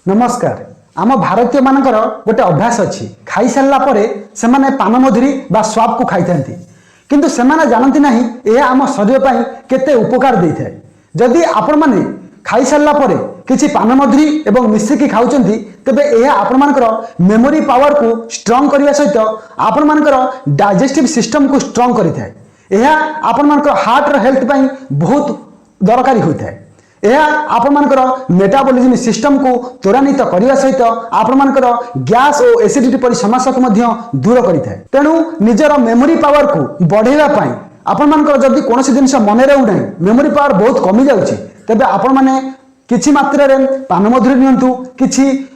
नमस्कार। आम भारतीय मानकर गोटे अभ्यास अच्छी खाई सारा पर से पान मधुरी बा स्वाद को खाई था किंतु से जानती ना यह आम शरीर पर केते उपकार दे था। जदि आपण मैंने खाई सारा पर किसी पान मधुरी एवं मिसिकी खाऊँ तेबे यह आपण मानकर मेमोरी पावर को स्ट्रंग करने सहित आपण मानकर डाइजेस्टिव सिस्टम को स्ट्रंग करिଥାଏ। यह आपण मानकर हार्ट हेल्थ पर बहुत दरकारी होता है। यह आपण मानकर मेटाबॉलिज्म सिस्टम को त्वरान्वित करने सहित आपण मानकर गैस और एसिडिटी परि समस्या को मध्य दूर करिଥାଏ। तेणु निजर मेमोरी पावर को बढ़ाइबा पई आपण मानकर जदि कोनोसी जिंस मन रहू नै मेमोरी पावर बहुत कमी जाउछि तबे आपण माने किछि मात्रा रे पान मधुरी नियंतु, किछि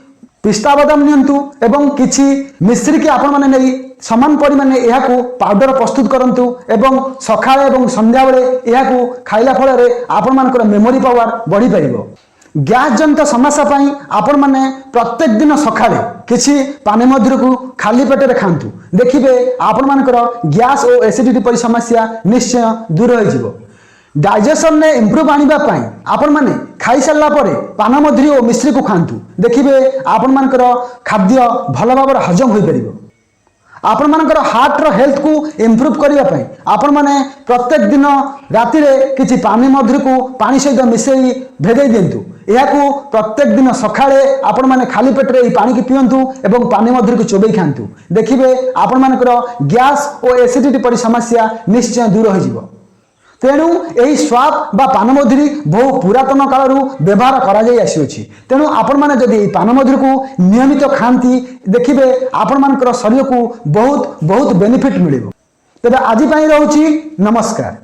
पिस्ता बादाम नियंतु एवं किछि मिश्री के आपण माने नै समान परिमाण यह पाउडर प्रस्तुत करंतु एवं सकाळे एवं संध्या बेले यह खाइला फल आपण मानकर मेमोरी पावर बढ़ी पारिबो। गैस जनित समस्या पई आपण माने प्रत्येक दिन सकाळे किछि पानी मधुरी को खाली पेट रे खांतु, देखिबे आपण मानकर गैस और एसिडिटी परि समस्या निश्चय दूर हो जिवो। डाइजेशन ने इंप्रूव आनिबा पई आपण माने खाई सारा पर पान मधुरी और मिश्री को खांतु, देखिबे आपण मानकर खाद्य भल भाव हजम हो पारिबो। आपण मानकर हार्ट रो हेल्थ को इंप्रूव करिया पई आपण माने प्रत्येक दिन राति रे किछि पानी मधुरी को पानी सहित मिसेई भेदै दियंतु। यह प्रत्येक दिन सकाळे आपण माने खाली पेट रे पानी की पियंतु एवं पानी मधुरी को चोबई खांतु, देखिबे आपण मानकर गैस और एसिडिटी परि समस्या निश्चय दूर हो जिवो। तेणु यही स्वाद बा पान मधुरी बहु पुरातन काल व्यवहार करा जाई आसी। तेणु आपण माने जदि पान मधुरी को नियमित खाती देखिबे आपण मानकर शरीर को बहुत बहुत बेनिफिट मिलिबो। तेबे आज पई रहउची नमस्कार।